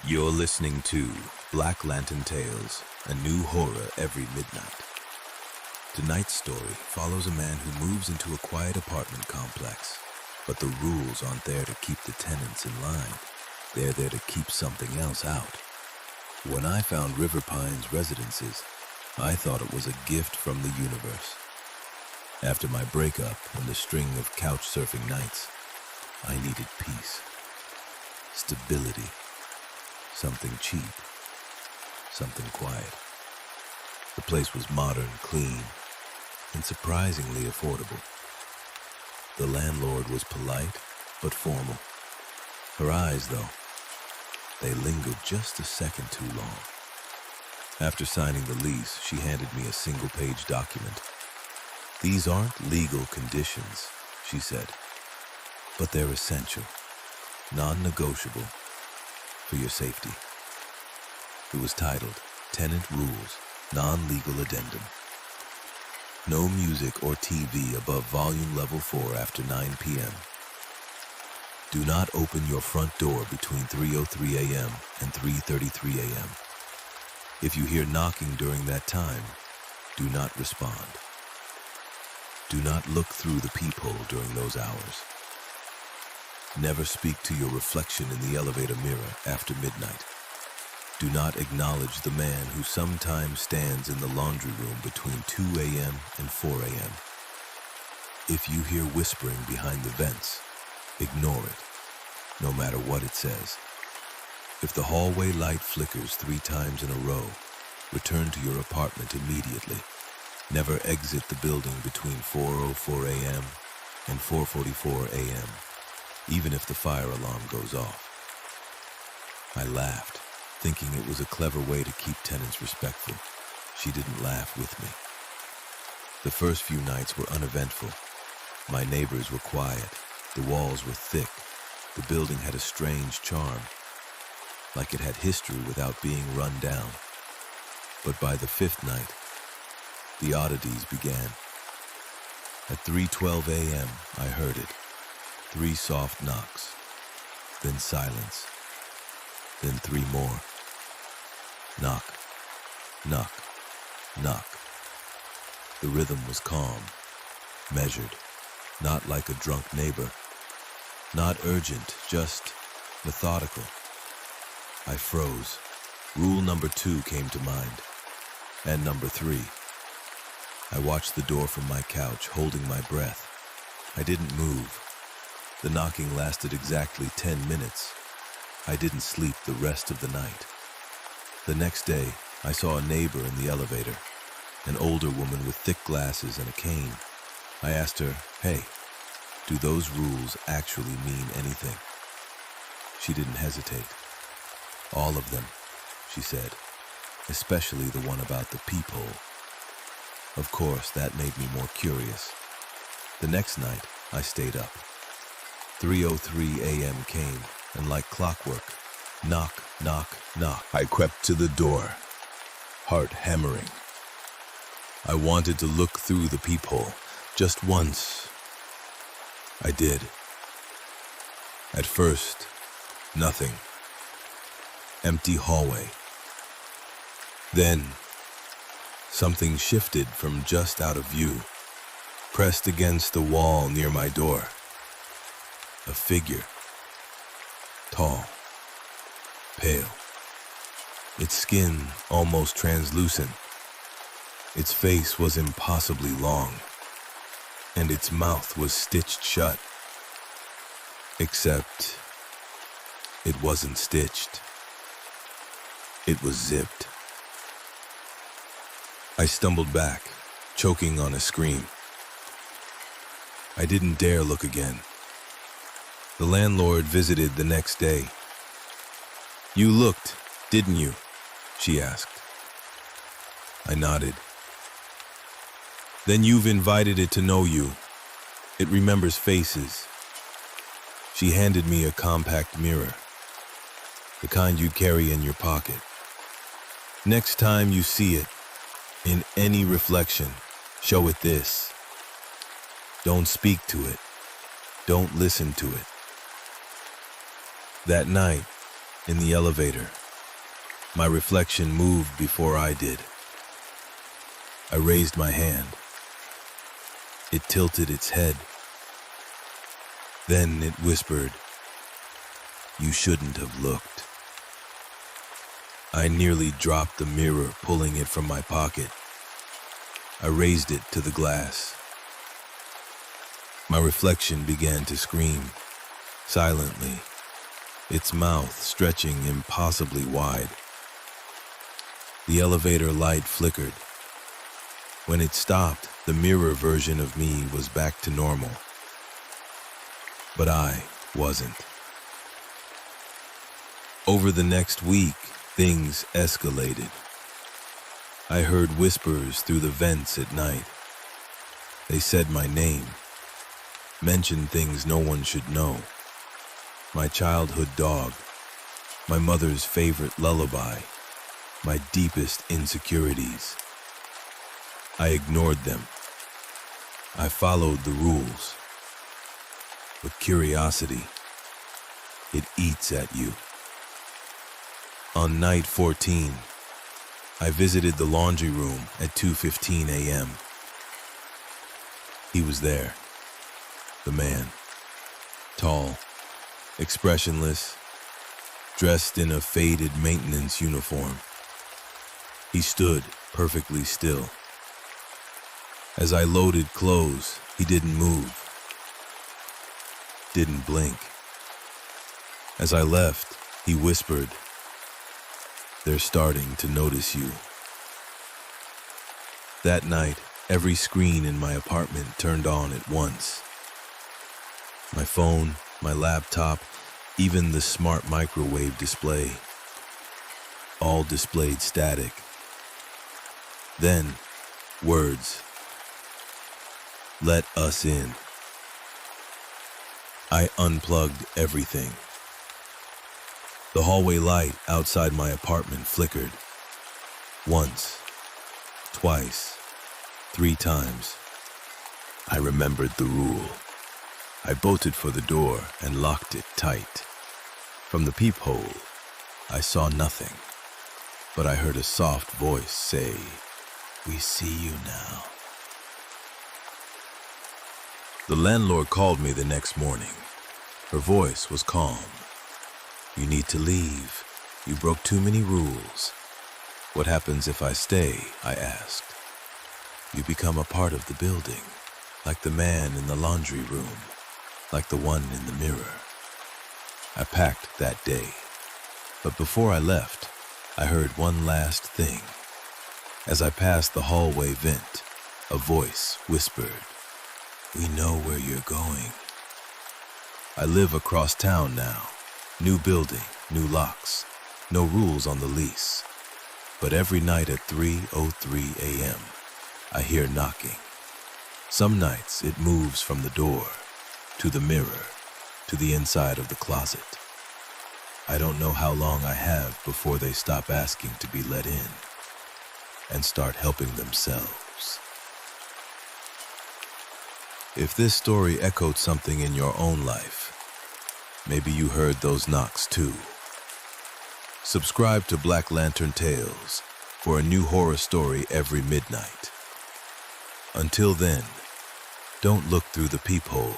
You're listening to Black Lantern Tales, a new horror every midnight. Tonight's story follows a man who moves into a quiet apartment complex, but the rules aren't there to keep the tenants in line. They're there to keep something else out. When I found River Pines residences, I thought it was a gift from the universe. After my breakup and a string of couch surfing nights, I needed peace, stability, something cheap, something quiet. The place was modern, clean, and surprisingly affordable. The landlord was polite, but formal. Her eyes, though, they lingered just a second too long. After signing the lease, she handed me a single-page document. "These aren't legal conditions," she said, "but they're essential, non-negotiable, for your safety." It was titled, Tenant Rules, Non-Legal Addendum. No music or TV above volume level 4 after 9 p.m. Do not open your front door between 3:03 a.m. and 3:33 a.m. If you hear knocking during that time, do not respond. Do not look through the peephole during those hours. Never speak to your reflection in the elevator mirror after midnight. Do not acknowledge the man who sometimes stands in the laundry room between 2 a.m. and 4 a.m. If you hear whispering behind the vents, ignore it, no matter what it says. If the hallway light flickers 3 times in a row, return to your apartment immediately. Never exit the building between 4:04 a.m. and 4:44 a.m., even if the fire alarm goes off. I laughed, thinking it was a clever way to keep tenants respectful. She didn't laugh with me. The first few nights were uneventful. My neighbors were quiet. The walls were thick. The building had a strange charm, like it had history without being run down. But by the 5th night, the oddities began. At 3:12 a.m., I heard it. 3 soft knocks, then silence, then 3 more. Knock, knock, knock. The rhythm was calm, measured, not like a drunk neighbor, not urgent, just methodical. I froze. Rule number 2 came to mind, and number 3. I watched the door from my couch, holding my breath. I didn't move. The knocking lasted exactly 10 minutes. I didn't sleep the rest of the night. The next day, I saw a neighbor in the elevator, an older woman with thick glasses and a cane. I asked her, "Hey, do those rules actually mean anything?" She didn't hesitate. "All of them," she said, "especially the one about the peephole." Of course, that made me more curious. The next night, I stayed up. 3:03 a.m. came, and like clockwork, knock, knock, knock. I crept to the door, heart hammering. I wanted to look through the peephole, just once. I did. At first, nothing. Empty hallway. Then, something shifted from just out of view, pressed against the wall near my door. A figure. Tall. Pale. Its skin almost translucent. Its face was impossibly long, and its mouth was stitched shut. Except, it wasn't stitched. It was zipped. I stumbled back, choking on a scream. I didn't dare look again. The landlord visited the next day. "You looked, didn't you?" she asked. I nodded. "Then you've invited it to know you. It remembers faces." She handed me a compact mirror, the kind you carry in your pocket. "Next time you see it, in any reflection, show it this. Don't speak to it. Don't listen to it." That night, In the elevator, my reflection moved before I did. I raised my hand. It tilted its head. Then it whispered, "You shouldn't have looked." I nearly dropped the mirror, pulling it from my pocket. I raised it to the glass. My reflection began to scream, silently, its mouth stretching impossibly wide. The elevator light flickered. When it stopped, the mirror version of me was back to normal. But I wasn't. Over the next week, things escalated. I heard whispers through the vents at night. They said my name, mentioned things no one should know. My childhood dog, my mother's favorite lullaby, my deepest insecurities. I ignored them. I followed the rules. But curiosity, it eats at you. On night 14, I visited the laundry room at 2:15 a.m. He was there, the man, tall, expressionless, dressed in a faded maintenance uniform. He stood perfectly still. As I loaded clothes, he didn't move, didn't blink. As I left, he whispered, "They're starting to notice you." That night, every screen in my apartment turned on at once. My phone, my laptop, even the smart microwave display, all displayed static. Then, words. "Let us in." I unplugged everything. The hallway light outside my apartment flickered. Once, twice, 3 times. I remembered the rule. I bolted for the door and locked it tight. From the peephole, I saw nothing, but I heard a soft voice say, "We see you now." The landlord called me the next morning. Her voice was calm. "You need to leave. You broke too many rules." "What happens if I stay?" I asked. "You become a part of the building, like the man in the laundry room, like the one in the mirror." I packed that day, but before I left, I heard one last thing. As I passed the hallway vent, a voice whispered, "We know where you're going." I live across town now. New building, new locks, no rules on the lease. But every night at 3:03 a.m., I hear knocking. Some nights it moves from the door, to the mirror, to the inside of the closet. I don't know how long I have before they stop asking to be let in and start helping themselves. If this story echoed something in your own life, maybe you heard those knocks too. Subscribe to Black Lantern Tales for a new horror story every midnight. Until then, don't look through the peephole.